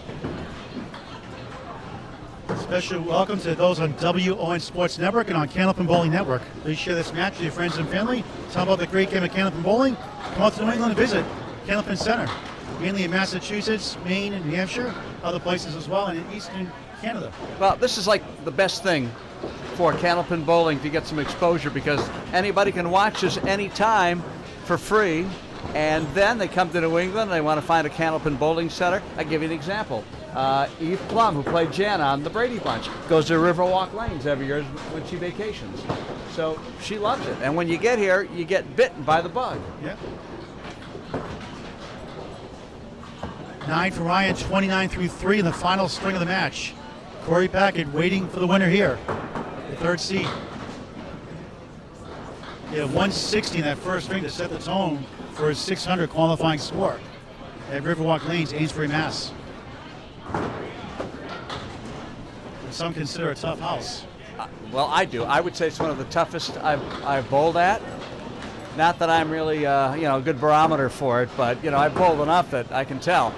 Special welcome to those on W.O.N Sports Network and on Candlepin Bowling Network. Please share this match with your friends and family. Tell them about the great game of Candlepin Bowling. Come out to New England and visit Candlepin Center, mainly in Massachusetts, Maine, and New Hampshire, other places as well, and in Eastern Canada. Well, this is like the best thing for Candlepin Bowling to get some exposure, because anybody can watch this anytime for free, and then they come to New England and they want to find a Candlepin Bowling Center. I'll give you an example. Eve Plum, who played Jan on the Brady Bunch, goes to Riverwalk Lanes every year when she vacations. So she loves it. And when you get here, you get bitten by the bug. Yeah. 9 for Ryan, 29 through 3 in the final string of the match. Korey Packard waiting for the winner here, the third seed. He had 160 in that first string to set the tone for his 600 qualifying score at Riverwalk Lanes, Amesbury, Mass. Some consider a tough house. Well, I do. I would say it's one of the toughest I've bowled at. Not that I'm really, a good barometer for it, but, I've bowled enough that I can tell.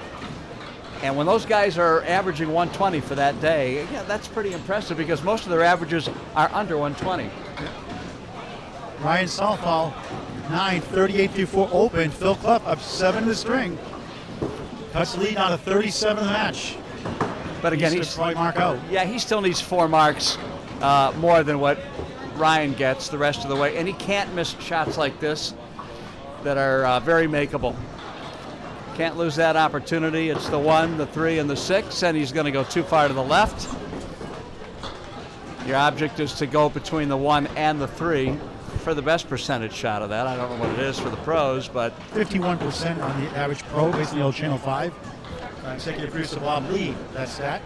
And when those guys are averaging 120 for that day, yeah, that's pretty impressive because most of their averages are under 120. Ryan Southall, 9, 38 through 4 open. Phil Clough up 7 in the string. Cuts the lead down to 37 in the match. But again, he's probably mark out. Yeah, he still needs 4 marks more than what Ryan gets the rest of the way. And he can't miss shots like this that are very makeable. Can't lose that opportunity. It's the 1, the 3, and the 6, and he's going to go too far to the left. Your object is to go between the 1 and the 3 for the best percentage shot of that. I don't know what it is for the pros, but 51% on the average pro based on the old Channel 5. Executive producer Bob Lee, that's that.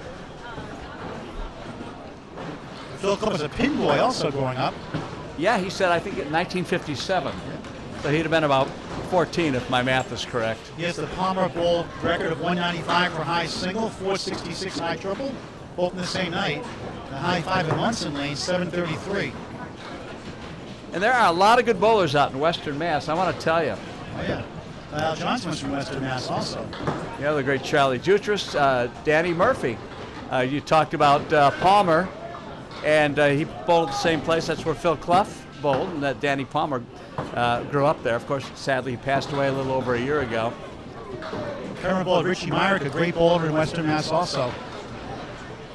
Phil Clough was a pin boy also growing up. Yeah, he said, I think in 1957. Yeah. So he'd have been about 14 if my math is correct. He has the Palmer Bowl record of 195 for high single, 466 high triple, both in the same night. The high 5 at Munson Lane, 733. And there are a lot of good bowlers out in Western Mass, I want to tell you. Oh, yeah. Al Johnson was from Western Mass also. Yeah, the great Charlie Jutras, Danny Murphy. You talked about Palmer, and he bowled at the same place. That's where Phil Clough bowled, and that Danny Palmer grew up there. Of course, sadly, he passed away a little over a year ago. Cameron bowled Richie Myrick, a great bowler in Western Mass also.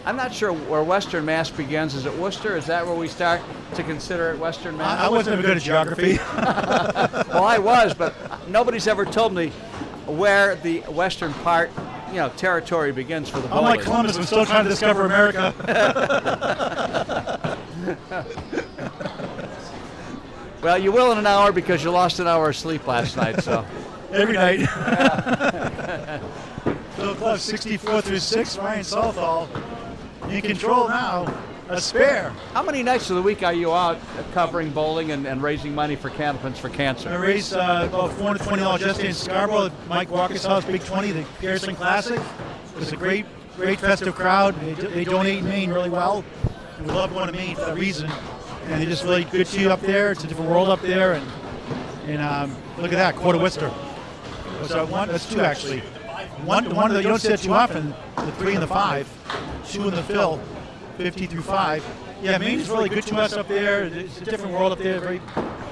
I'm not sure where Western Mass begins. Is it Worcester? Is that where we start to consider it Western Mass? I wasn't ever good at geography. Well, I was, but nobody's ever told me where the western part, territory begins for the bowlers. Unlike Columbus, I'm still trying to discover America. Well, you will in an hour because you lost an hour of sleep last night, so. Every night. Phil Clough, 64 through 6. Ryan Southall in control now. A spare. How many nights of the week are you out covering bowling and raising money for Candlepins for Cancer? I raised about $420 just in Scarborough at Mike Walker's house, Big 20, the Pearson Classic. It was a great festive crowd. They donate in Maine really well. And we love going to Maine for that reason. And they're just really good to you up there. It's a different world up there. And look at that, quarter Worcester. Was that one? That's 2 actually. One of the, you don't see that too often, the 3 and the 5. 2 in the fill. 50 through 5. Yeah, Maine is really good to us up there. It's a different world up there. Very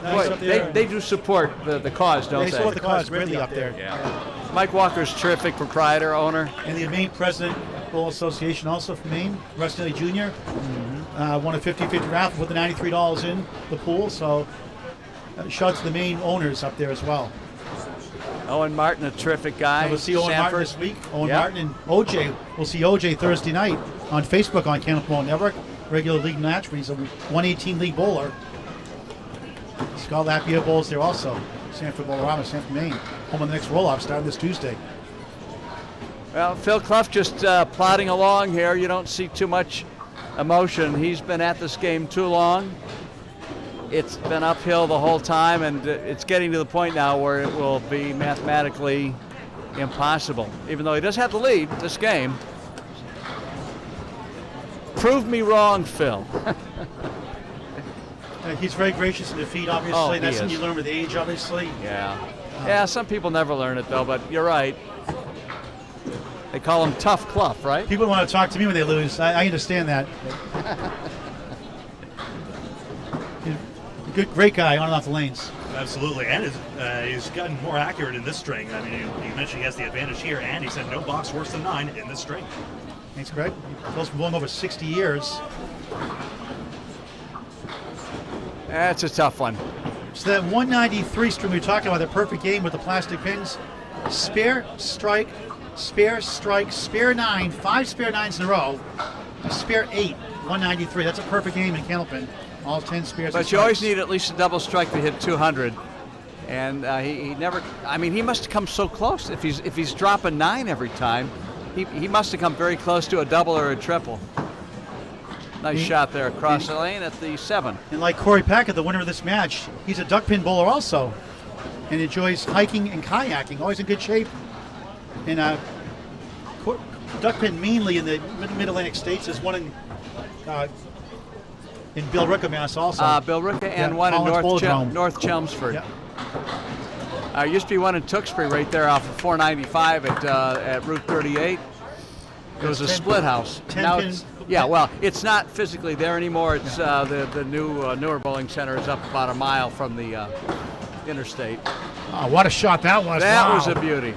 nice up there. They do support the cause, don't they? They support the cause greatly up there. Yeah. Mike Walker's terrific proprietor, owner. And the Maine president, Bowl Association, also from Maine, Russ Nelly Jr. Won a 50-50 raffle, put the $93 in the pool. So shout out to the Maine owners up there as well. Owen Martin, a terrific guy. So we'll see Owen Martin this week. Owen Martin and OJ. We'll see OJ Thursday night on Facebook on Candlepin Bowling Network. Regular league match where he's a 118 league bowler. Scott Lapierre bowls there also. Sanford Bowl-O-Rama, Sanford, Maine. Home on the next roll-off starting this Tuesday. Well, Phil Clough just plodding along here. You don't see too much emotion. He's been at this game too long. It's been uphill the whole time, and it's getting to the point now where it will be mathematically impossible. Even though he does have the lead this game. Prove me wrong, Phil. He's very gracious in defeat, obviously. Oh, that's something you learn with age, obviously. Yeah. Yeah, some people never learn it, though, but you're right. They call him Tough Clough, right? People want to talk to me when they lose. I understand that. Great guy on and off the lanes. Absolutely, and he's gotten more accurate in this string. I mean, you mentioned he has the advantage here, and he said no box worse than 9 in this string. Thanks, Greg. Phil's been bowling over 60 years. That's a tough one. So that 193 string we were talking about, that perfect game with the plastic pins, spare, strike, spare strike, spare 9, 5 spare 9s in a row, a spare 8, 193. That's a perfect game in Candlepin. All 10 spares. But you always need at least a double strike to hit 200. And he never, I mean, he must have come so close. If he's dropping 9 every time, he must have come very close to a double or a triple. Nice shot there across the lane at the 7. And like Korey Packard, the winner of this match, he's a duckpin bowler also, and enjoys hiking and kayaking. Always in good shape. And duckpin mainly in the Mid-Atlantic states. There's one in Billerica, Mass. Also. Billerica and one in North Chelmsford. Yeah. Used to be one in Tewksbury right there off of 495 at Route 38. It was a split house. Now it's not physically there anymore. It's the newer bowling center is up about a mile from the interstate. Oh, what a shot that was! That wow. was a beauty.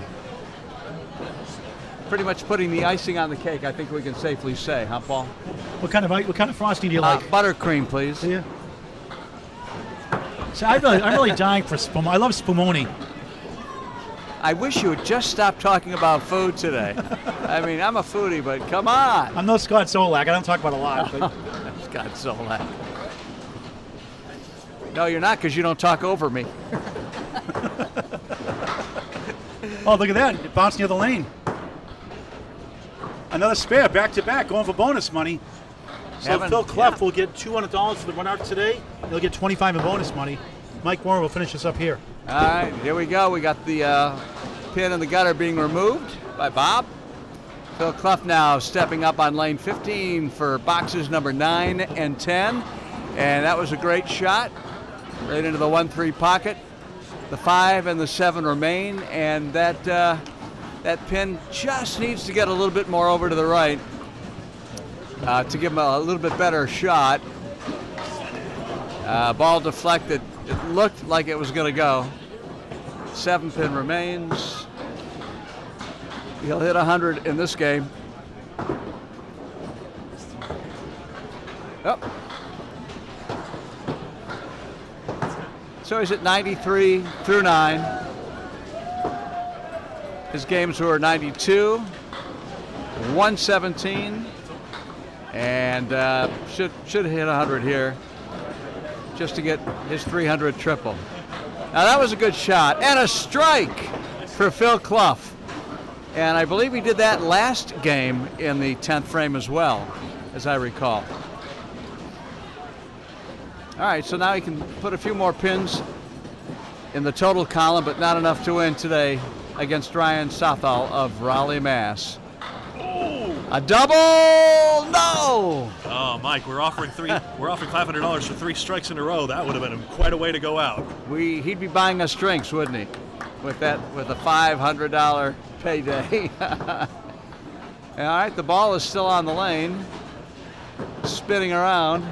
Pretty much putting the icing on the cake, I think we can safely say, huh, Paul? What kind of frosting do you like? Buttercream, please. Yeah. So I'm really dying for spumoni. I love spumoni. I wish you would just stop talking about food today. I mean, I'm a foodie, but come on. I'm no Scott Solak. I don't talk about a lot. But... Scott Solak. No, you're not, because you don't talk over me. Oh, look at that. It bounced near the lane. Another spare, back-to-back, going for bonus money. So Phil Clough will get $200 for the run-out today. He'll get $25 in bonus money. Mike Moore will finish this up here. All right, here we go. We got the pin in the gutter being removed by Bob. Phil Clough now stepping up on lane 15 for boxes number 9 and 10. And that was a great shot. Right into the 1-3 pocket. The 5 and the 7 remain. And that pin just needs to get a little bit more over to the right to give him a little bit better shot. Ball deflected. It looked like it was going to go. 7 pin remains. He'll hit 100 in this game. Oh. So he's at 93 through 9. His games were 92, 117, and should hit 100 here just to get his 300 triple. Now that was a good shot and a strike for Phil Clough. And I believe he did that last game in the 10th frame as well, as I recall. All right, so now he can put a few more pins in the total column, but not enough to win today against Ryan Southall of Raleigh, Mass. A double! No! Oh, Mike, we're offering $500 for 3 strikes in a row. That would have been quite a way to go out. He'd be buying us drinks, wouldn't he? With a $500 payday. All right, the ball is still on the lane, spinning around.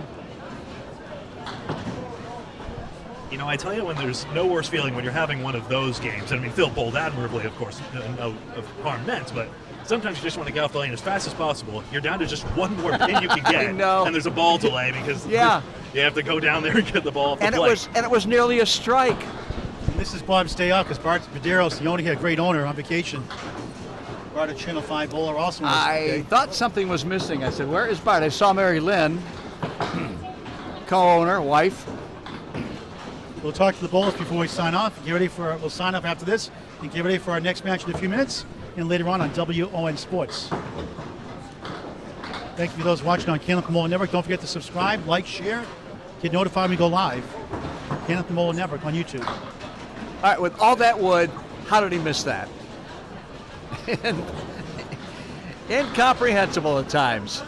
You know, I tell you, when there's no worse feeling when you're having one of those games. And I mean, Phil bowled admirably, of course, no harm meant, but sometimes you just want to get off the lane as fast as possible. You're down to just one more pin you can get, and there's a ball delay because you have to go down there and get the ball off the plate. It was nearly a strike. And this is Bob's day off because Bart Medeiros, the owner here, great owner, on vacation. Bart, a Channel 5 bowler, also. I thought something was missing. I said, "Where is Bart?" I saw Mary Lynn, co-owner, wife. We'll talk to the bowlers before we sign off. We'll sign off after this and get ready for our next match in a few minutes and later on W.O.N Sports. Thank you for those watching on Candlepin Bowling Network. Don't forget to subscribe, like, share, get notified when we go live. Candlepin Bowling Network on YouTube. All right, with all that wood, how did he miss that? Incomprehensible at times.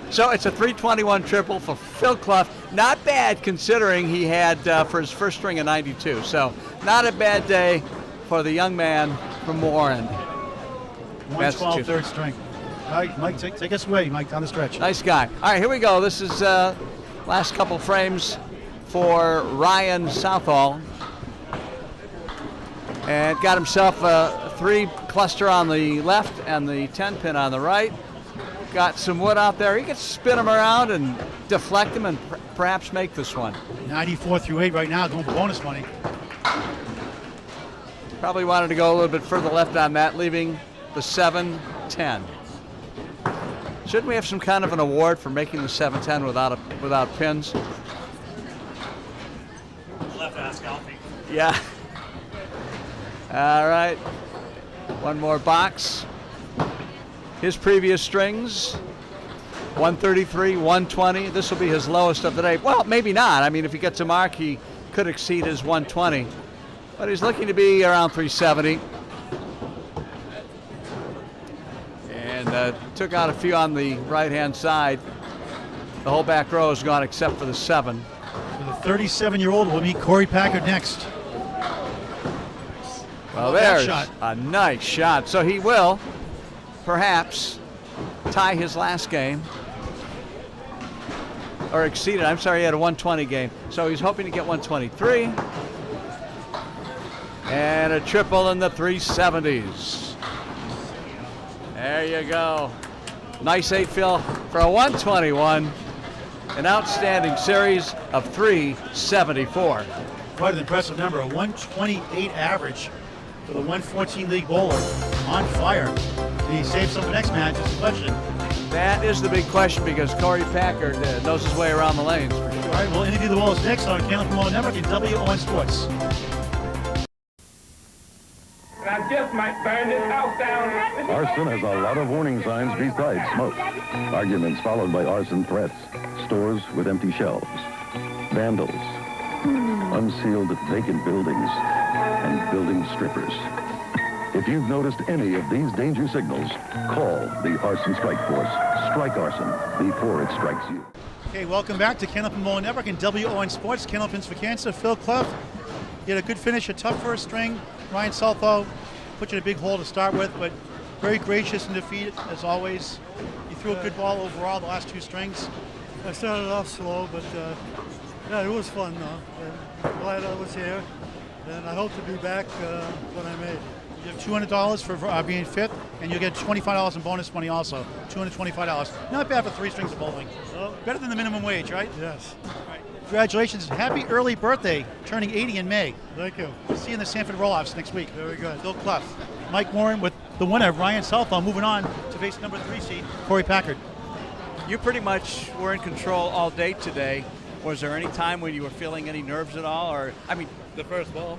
So it's a 321 triple for Phil Clough. Not bad considering he had for his first string a 92. So not a bad day for the young man from Morin. 112 third string. All right, Mike, take us away, Mike, down the stretch. Nice guy. All right, here we go. This is last couple frames for Ryan Southall. And got himself a 3 cluster on the left and the 10 pin on the right. Got some wood out there. He can spin them around and deflect them and perhaps make this one. 94 through 8 right now, going for bonus money. Probably wanted to go a little bit further left on that, leaving the 7-10. Shouldn't we have some kind of an award for making the 7-10 without pins? Left ask Alfie. Yeah. All right. One more box. His previous strings, 133, 120. This will be his lowest of the day. Well, maybe not. I mean, if he gets a mark, he could exceed his 120. But he's looking to be around 370. And took out a few on the right-hand side. The whole back row is gone except for the 7. The 37-year-old will meet Korey Packard next. Well, there's a nice shot. So he will perhaps tie his last game. Or exceed it. I'm sorry, he had a 120 game. So he's hoping to get 123. And a triple in the 370s. There you go. Nice 8 fill for a 121. An outstanding series of 374. Quite an impressive number, a 128 average for the 114 league bowler. On fire. Did he save some for next match? Is the question. That is the big question because Korey Packard knows his way around the lanes for sure. All right, we'll interview the bowlers next on Candlepin Bowling Network and W.O.N Sports. I just might burn this house down. Arson has a lot of warning signs besides smoke. Arguments followed by arson threats. Stores with empty shelves. Vandals. Unsealed vacant buildings. And building strippers. If you've noticed any of these danger signals, call the Arson Strike Force. Strike arson before it strikes you. Okay, welcome back to Candlepin Bowling Network and W.O.N Sports. Candlepins for Cancer. Phil Clough. He had a good finish, a tough first string. Ryan Southall put you in a big hole to start with, but very gracious in defeat, as always. He threw a good ball overall the last 2 strings. I started off slow, but yeah, it was fun though. I'm glad I was here, and I hope to be back when I made. You have $200 for being 5th, and you'll get $25 in bonus money also. $225. Not bad for 3 strings of bowling. Oh. Better than the minimum wage, right? Yes. Right. Congratulations. Happy early birthday, turning 80 in May. Thank you. We'll see you in the Sanford Roll-Offs next week. Very good. Phil Clough. Mike Morin with the winner, Ryan Southall, moving on to face number 3 seed, Korey Packard. You pretty much were in control all day today. Was there any time when you were feeling any nerves at all? Or, I mean, The first ball.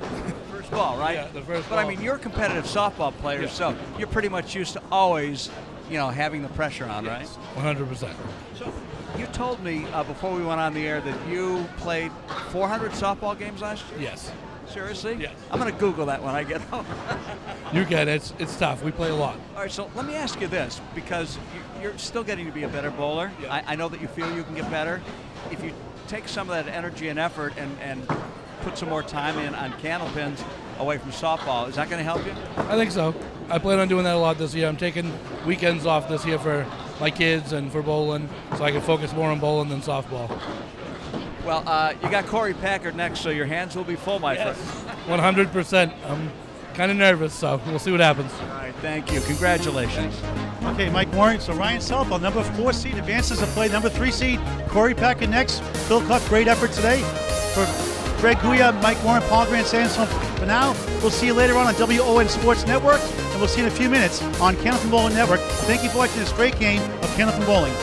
first ball, right? Yeah, the first But ball. I mean, you're a competitive softball player, Yeah. so you're pretty much used to always, having the pressure on, right? 100%. So you told me before we went on the air that you played 400 softball games last year? Yes. Seriously? Yes. I'm going to Google that when I get home. You can. It's tough. We play a lot. All right, so let me ask you this, because you're still getting to be a better bowler. Yeah. I know that you feel you can get better. If you take some of that energy and effort and put some more time in on Candlepins away from softball, is that going to help you? I think so. I plan on doing that a lot this year. I'm taking weekends off this year for my kids and for bowling, so I can focus more on bowling than softball. Well, you got Korey Packard next, so your hands will be full, my friend. 100%. I'm kind of nervous, so we'll see what happens. All right, thank you. Congratulations. Okay, Mike Morin. So Ryan Southall, number 4 seed, advances to play number 3 seed. Korey Packard next. Phil Clough, great effort today. For Greg Gouillart, Mike Morin, Paul Grant saying so for now. We'll see you later on W.O.N Sports Network, and we'll see you in a few minutes on Candlepin Bowling Network. Thank you for watching this great game of Candlepin Bowling.